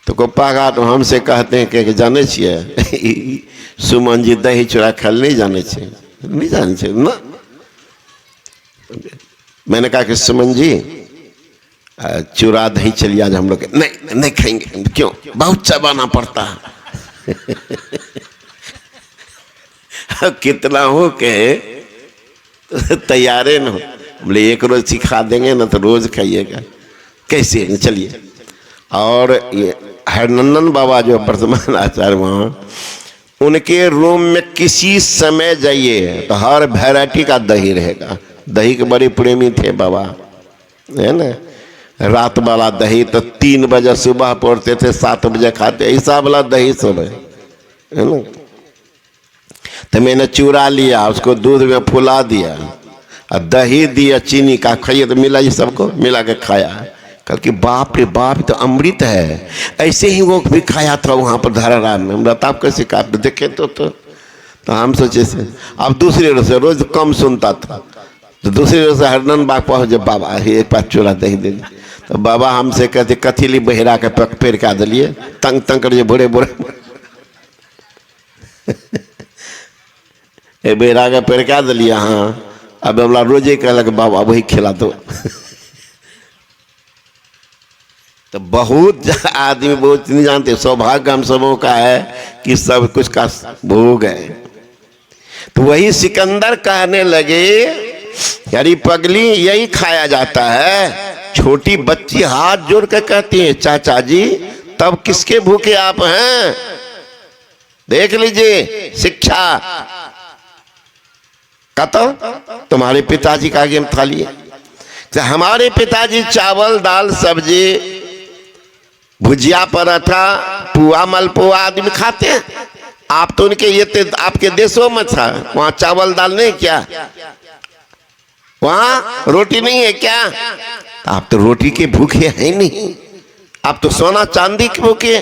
तो कुप्पा घाट हमसे कहते हैं कि जाने छिए सुमन जी दही चूड़ा खाल नहीं जाने चाहिए, नहीं जाने चाहिए ना। मैंने कहा कि सुमन जी चूड़ा दही चलिए आज हम लोग, नहीं नहीं खाएंगे। क्यों? बहुत चबाना पड़ता है। कितना हो के तैयारे न हो, बोले एक रोज सिखा देंगे ना तो रोज खाइएगा। कैसे? चलिए। और ये हरनंदन बाबा जो वर्तमान आचार्य, वहाँ उनके रूम में किसी समय जाइए तो हर वैरायटी का दही रहेगा। दही के बड़े प्रेमी थे बाबा, है ना। रात वाला दही तो 3 बजे सुबह पड़ते थे, 7 बजे खाते, ऐसा वाला दही सब है ना। तो मैंने चूड़ा लिया, उसको दूध में फुला दिया और दही दिया, चीनी का खाइए, तो मिला ये सबको मिला के खाया। कल की बाप रे बाप, तो अमृत है। ऐसे ही वो भी खाया था वहाँ पर धराराम में। हम बताओ कैसे खा देखे तो हम सोचे से। अब दूसरे रोज से रोज कम सुनता था, तो दूसरे रोज से हरनंदन बाग पहुँच, जब बाबा एक बार चूड़ा दही दे, तो बाबा हमसे कहते कथीली बहिरा के पक पेड़ का दिलिए तंग तंग कर बुरे बुरे बहिरा के पेड़ क्या दिलिए। हाँ अब हमला रोजे कहलक बाबा वही खिला दो तो बहुत आदमी बहुत नहीं जानते। सौभाग्य हम सबों का है कि सब कुछ का भोग है। तो वही सिकंदर कहने लगे यारी पगली यही खाया जाता है। छोटी बच्ची हाथ जोड़ कर कहती है चाचा जी तब किसके भूखे आप हैं? देख लीजिए शिक्षा कहता तुम्हारे पिताजी का आगे थाली है। तो हमारे पिताजी चावल दाल सब्जी भुजिया पराठा पुआ मलपुआ आदमी खाते हैं। आप तो उनके ये आपके देशों में था, वहां चावल दाल नहीं क्या? वहां रोटी नहीं है क्या? आप तो रोटी के भूखे हैं नहीं, आप तो सोना चांदी के भूखे।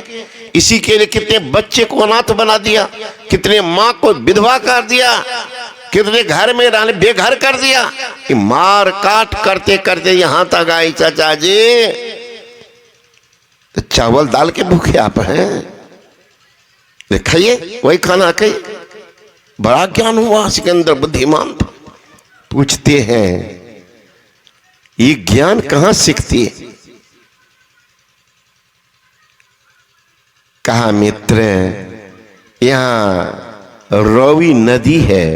इसी के लिए कितने बच्चे को अनाथ बना दिया, कितने माँ को विधवा कर दिया, कितने घर में रहने बेघर कर दिया। कि मार काट करते करते यहां तक आई चाचा जी। तो चावल दाल के भूखे आप हैं? खाइए वही खाना खाइए। बड़ा ज्ञान हुआ सिकंदर बुद्धिमान। पूछते हैं ये ज्ञान कहां सीखती है? कहा मित्र यहां रवि नदी है,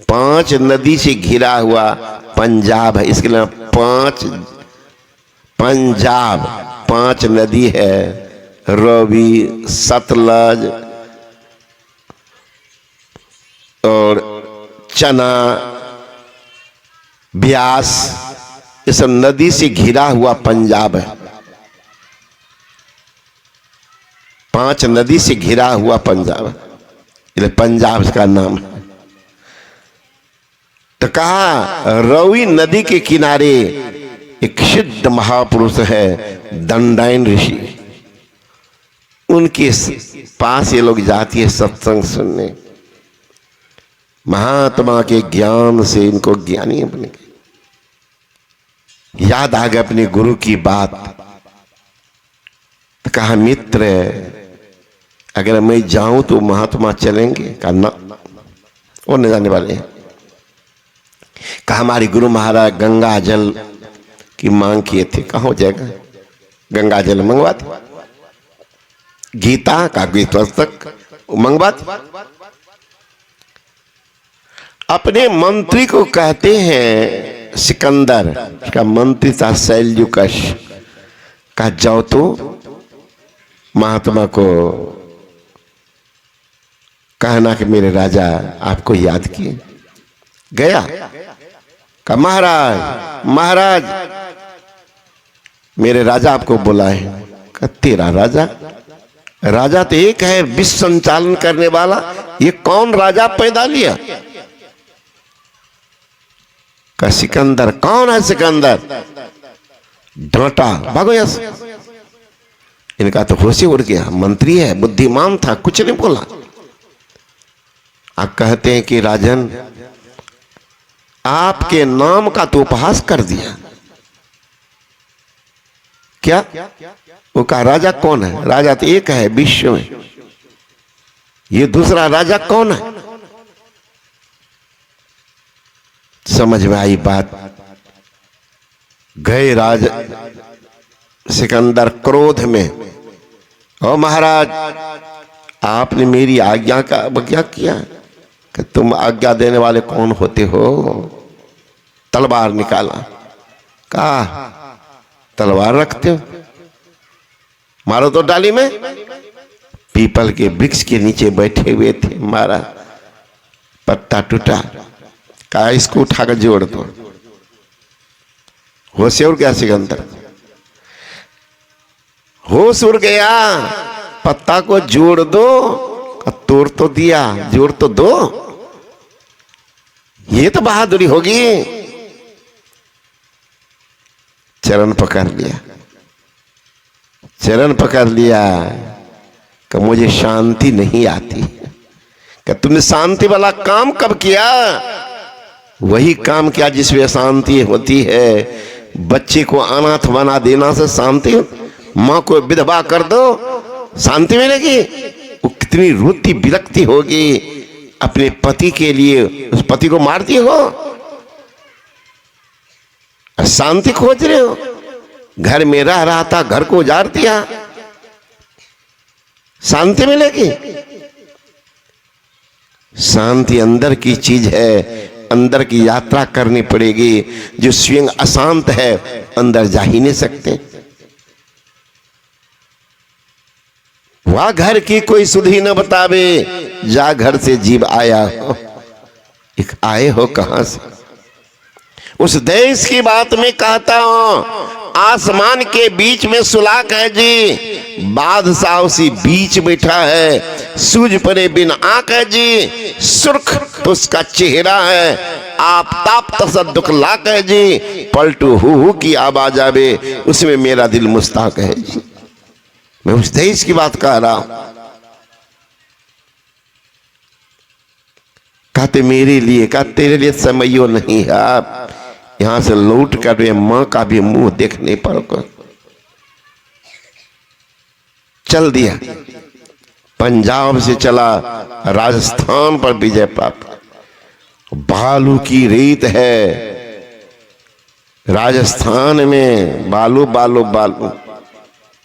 5 नदी से घिरा हुआ पंजाब है। इसके लिए 5 पंजाब 5 नदी है, रवि सतलज और चना ब्यास, ये सब नदी से घिरा हुआ पंजाब है। 5 नदी से घिरा हुआ पंजाब, इसलिए पंजाब इसका नाम है। तो कहा रवि नदी के किनारे एक सिद्ध महापुरुष है दंडायन ऋषि, उनके पास ये लोग जाती है सत्संग सुनने। महात्मा के ज्ञान से इनको ज्ञानी बने। याद आ गया अपने गुरु की बात। तो कहा मित्र अगर मैं जाऊं तो महात्मा चलेंगे? कहा ना, वो नहीं जाने वाले हैं। कहा हमारे गुरु महाराज गंगा जल की मांग किए थे, कहाँ हो जाएगा? गंगा जल मंगवा दे। गीता का गीत पुस्तक मंगवा दे। अपने मंत्री को कहते हैं सिकंदर, का मंत्री था सैल्यूकस, कहा जाओ तो महात्मा को कहना कि मेरे राजा आपको याद किए। गया, कहा महाराज महाराज मेरे राजा आपको बुलाए। कहा तेरा राजा? राजा तो एक है विश्व संचालन करने वाला, ये कौन राजा पैदा लिया? कहा सिकंदर। कौन है सिकंदर? डांटा, भागो यहां से। इनका तो होश ही उड़ गया, मंत्री है बुद्धिमान था, कुछ नहीं बोला। आप कहते हैं कि राजन आपके नाम का तो उपहास कर दिया। क्या? वो कहा राजा कौन है? राजा तो एक है विश्व में, ये दूसरा राजा कौन है? समझ में आई बात। गए राज सिकंदर क्रोध में, ओ महाराज आपने मेरी आज्ञा का अवज्ञा किया कि तुम आज्ञा देने वाले कौन होते हो? तलवार निकाला, कहा तलवार रखते हो, मारो तो डाली में। पीपल के वृक्ष के नीचे बैठे हुए थे, मारा, पत्ता टूटा, कहा इसको उठाकर जोड़ दो। होश उड़ गया सिकंदर, होश उड़ गया। पत्ता को जोड़ दो, तोड़ तो दिया, जोड़ तो दो, ये तो बहादुरी होगी। चरण पकड़ लिया, चरण पकड़ लिया कि मुझे शांति नहीं आती। कि तुमने शांति वाला काम कब किया? वही काम किया जिसमें शांति होती है। बच्चे को अनाथ बना देना से शांति, माँ को विधवा कर दो शांति मिलेगी? वो कितनी रोती विरक्ति होगी अपने पति के लिए, उस पति को मारती हो, शांति खोज रहे हो। घर में रह रहा था, घर को उजाड़ दिया, शांति मिलेगी? शांति अंदर की चीज है, अंदर की यात्रा करनी पड़ेगी। जो स्वयं अशांत है अंदर जा ही नहीं सकते। वह घर की कोई सुधि न बतावे, जा घर से जीव आया हो। एक आए हो कहां से? उस देश की बात में कहता हूं, आसमान के बीच में सुलाक है जी, बादशाह उसी बीच बैठा है। सूझ पड़े बिन आंख है जी, सुर्ख तो उसका चेहरा है। आफताब तसद्दुक लाक है जी, पलटू हु की आवाज आवे, उसमें मेरा दिल मुस्ताक है जी। मैं उस देश की बात कह रहा हूं। कहते मेरे लिए, कहा तेरे लिए समयो नहीं है। आप यहां से लौट कर मां का भी मुंह देख नहीं पाओगे। चल दिया, पंजाब से चला, राजस्थान पर विजय प्राप्त। बालू की रेत है राजस्थान में, बालू बालू बालू।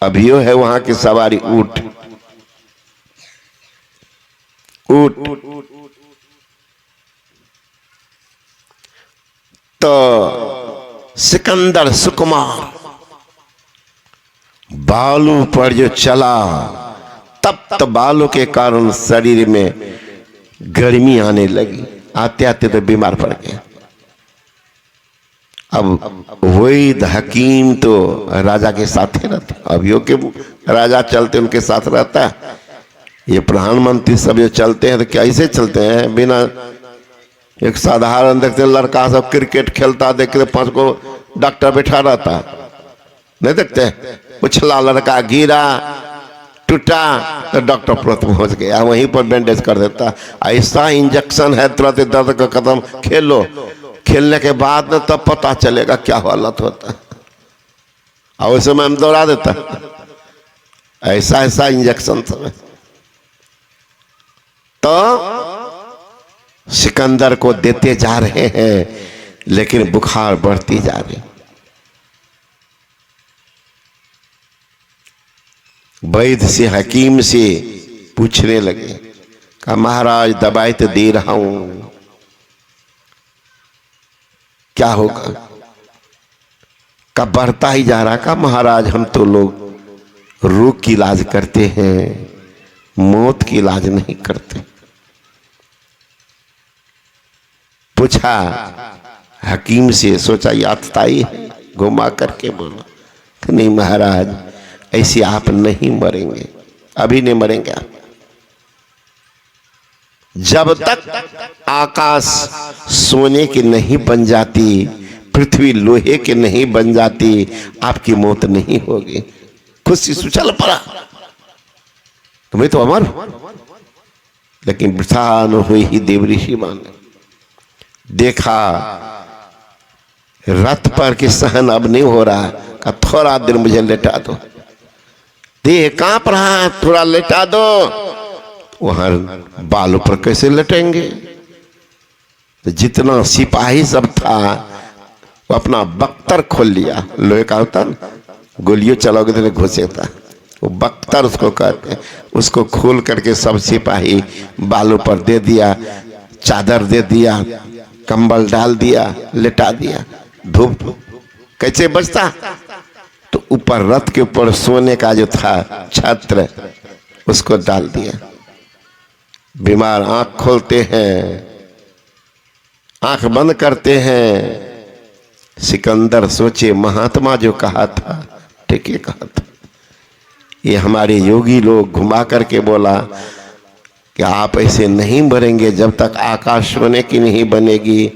अभियो है वहां की सवारी ऊंट, ऊंट। तो सिकंदर सुकुमार बालू पर जो चला, तप्त बालू के कारण शरीर में गर्मी आने लगी। आते आते तो बीमार पड़ गया। अब वैद हकीम तो राजा के साथ ही रहते, अभियो के राजा चलते उनके साथ रहता है। ये प्रधानमंत्री सब जो चलते हैं तो कैसे चलते हैं? बिना एक साधारण देखते लड़का सब क्रिकेट खेलता, देखते 5 को डॉक्टर बैठा रहता, नहीं देखते? उछला लड़का, गिरा, टूटा तो डॉक्टर तुरंत पहुंच गया, वहीं पर बैंडेज कर देता। ऐसा इंजेक्शन है, तुरंत दर्द का खत्म। खेलो, खेलने के बाद न तब पता चलेगा क्या हालत होता है। और उस समय हम दौड़ा देता, ऐसा ऐसा इंजेक्शन सब। तो सिकंदर को देते जा रहे हैं, लेकिन बुखार बढ़ती जा रही। वैद्य से, हकीम से पूछने लगे, कहा महाराज दवाई तो दे रहा हूं, क्या होगा? कब बढ़ता ही जा रहा। कहा महाराज हम तो लोग रोग की इलाज करते हैं, मौत की इलाज नहीं करते। पूछा हकीम से, सोचा यातताई है, घुमा करके बोला कि नहीं महाराज ऐसे आप नहीं मरेंगे, अभी नहीं मरेंगे आप। जब तक आकाश सोने की नहीं बन जाती, पृथ्वी लोहे के नहीं बन जाती, आपकी मौत नहीं होगी। खुशी सुचल पड़ा, तुम्हें तो अमर। लेकिन वृथा न हुई ही देव ऋषि माने। देखा रथ पर कि सहन अब नहीं हो रहा, का थोड़ा देर मुझे लेटा दो, देह कांप रहा है, थोड़ा लेटा दो। वहां बालों पर कैसे लेटेंगे? तो जितना सिपाही सब था वो अपना बख्तर खोल लिया, लोहे का होता ना, गोलियों चलाओगे तो घुसे था, वो बख्तर उसको कहते हैं। उसको खोल करके सब सिपाही बालों पर दे दिया, चादर दे दिया, कंबल डाल दिया, लेटा दिया। धूप कैसे बचता? तो ऊपर रथ के ऊपर सोने का जो था छत्र, उसको डाल दिया। बीमार आंख खोलते हैं, आंख बंद करते हैं। सिकंदर सोचे महात्मा जो कहा था ठीक है कहा था। ये हमारे योगी लोग घुमा करके बोला कि आप ऐसे नहीं मरेंगे जब तक आकाश सोने की नहीं बनेगी,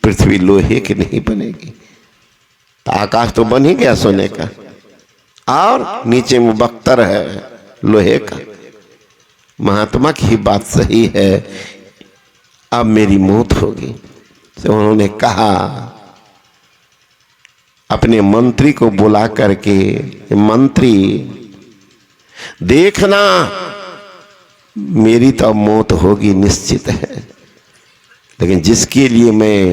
पृथ्वी लोहे की नहीं बनेगी। तो आकाश तो बन ही गया सोने का, और नीचे में बख्तर है लोहे का। महात्मा की बात सही है, अब मेरी मौत होगी। तो उन्होंने कहा अपने मंत्री को बुला करके, मंत्री देखना मेरी तो मौत होगी निश्चित है, लेकिन जिसके लिए मैं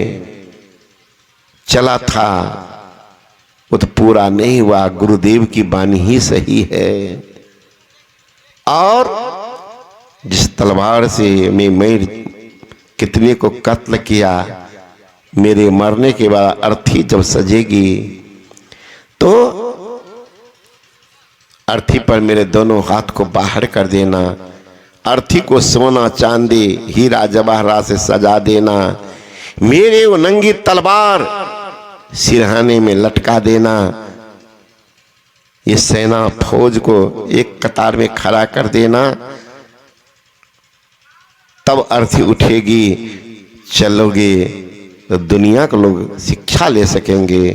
चला था वो तो पूरा नहीं हुआ। गुरुदेव की वाणी ही सही है। और जिस तलवार से मैं कितने को कत्ल किया, मेरे मरने के बाद अर्थी जब सजेगी तो अर्थी पर मेरे दोनों हाथ को बाहर कर देना, अर्थी को सोना चांदी हीरा जवाहरात से सजा देना, मेरे वो नंगी तलवार सिरहाने में लटका देना। ये सेना फौज को एक कतार में खड़ा कर देना, तब अर्थी उठेगी, चलोगे तो दुनिया के लोग शिक्षा ले सकेंगे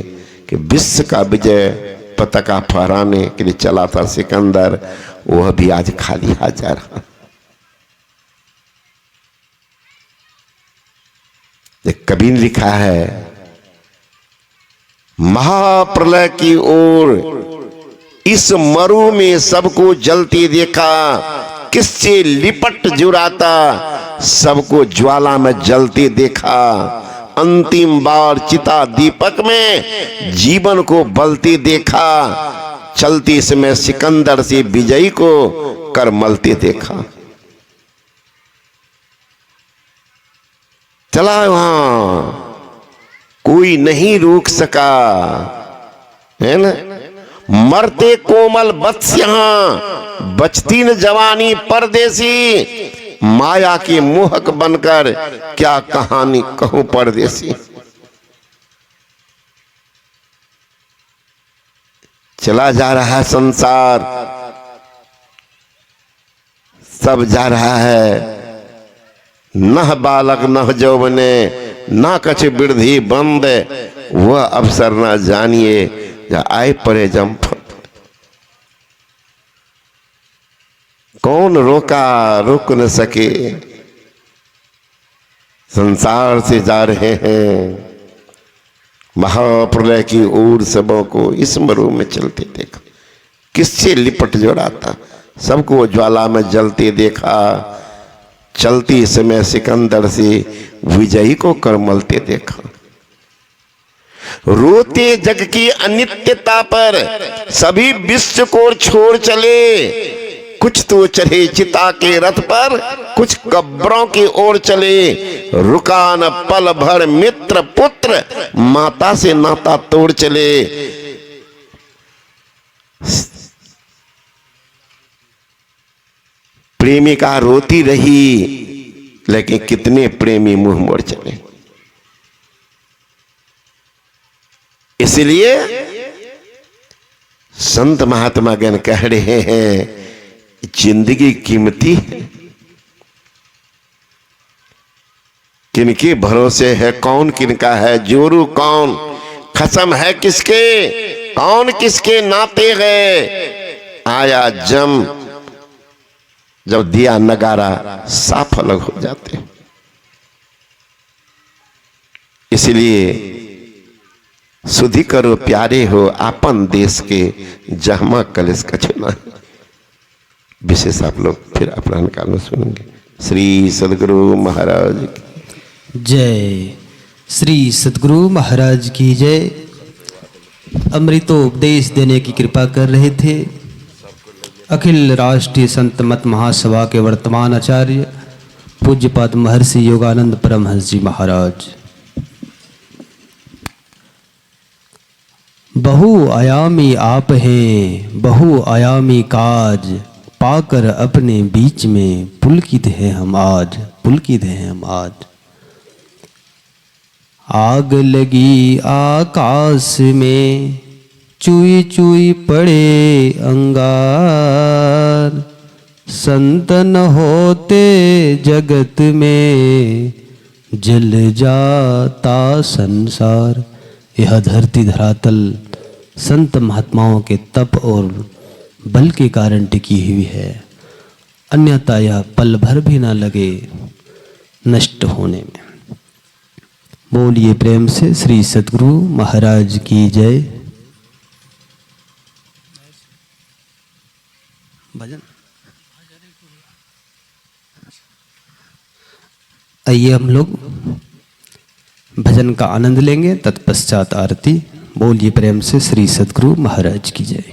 कि विश्व का विजय पताका फहराने के लिए चला था सिकंदर, वह भी आज खाली हाथ जा रहा। कवि ने लिखा है, महाप्रलय की ओर इस मरु में सबको जलती देखा, किससे लिपट जुराता सबको ज्वाला में जलते देखा। अंतिम बार चिता दीपक में जीवन को बलते देखा, चलती समय सिकंदर से विजयी को कर मलते देखा। चला वहां कोई नहीं रोक सका, है ना। मरते कोमल वत्स यहां, बचती न जवानी परदेसी, माया के मोहक बनकर क्या कहानी कहूं परदेसी। चला जा रहा है संसार, सब जा रहा है, नह बालक नह जौवने ना कछ वृद्धि बंद, वह अवसर न जानिए या आए परे जम। कौन रोका, रोक न सके, संसार से जा रहे हैं। महाप्रलय की ओर सबों को इस मरु में चलते देखा, किससे लिपट जोड़ाता सबको ज्वाला में जलते देखा, चलती समय सिकंदर से विजयी को करमलते देखा। रोते जग की अनित्यता पर सभी विश्व को छोड़ चले, कुछ तो चढ़े चिता के रथ पर, कुछ कब्रों की ओर चले। रुका न पल भर मित्र पुत्र, माता से नाता तोड़ चले। प्रेमिका रोती रही, लेकिन कितने प्रेमी मुंह मोड़ चले। इसलिए संत महात्मा गण कह रहे हैं, जिंदगी कीमती है, किनके भरोसे है, कौन किनका है, जोरू कौन, खसम है किसके, कौन किसके नाते गए। आया जम, जब दिया नगारा साफ अलग हो जाते। इसलिए सुधि करो प्यारे हो आपन देश के, जहमा कलेश का चुना। विशेष आप लोग फिर अपराह्न काल में सुनेंगे। श्री सद्गुरु महाराज की जय। श्री सद्गुरु महाराज की जय। अमृतोपदेश देने की कृपा कर रहे थे अखिल राष्ट्रीय संत मत महासभा के वर्तमान आचार्य पूज्यपाद महर्षि योगानंद परमहंस जी महाराज। बहुआयामी आप हैं, बहुआयामी काज, पाकर अपने बीच में पुलकित है हम आज, पुलकित है हम आज। आग लगी आकाश में, चुई चुई पड़े अंगार, संतन होते जगत में, जल जाता संसार। यह धरती धरातल संत महात्माओं के तप और बल के कारण टिकी हुई है, अन्यथा यह पल भर भी ना लगे नष्ट होने में। बोलिए प्रेम से श्री सद्गुरु महाराज की जय। भजन आइए हम लोग भजन का आनंद लेंगे, तत्पश्चात आरती। बोलिए प्रेम से श्री सद्गुरु महाराज की जय।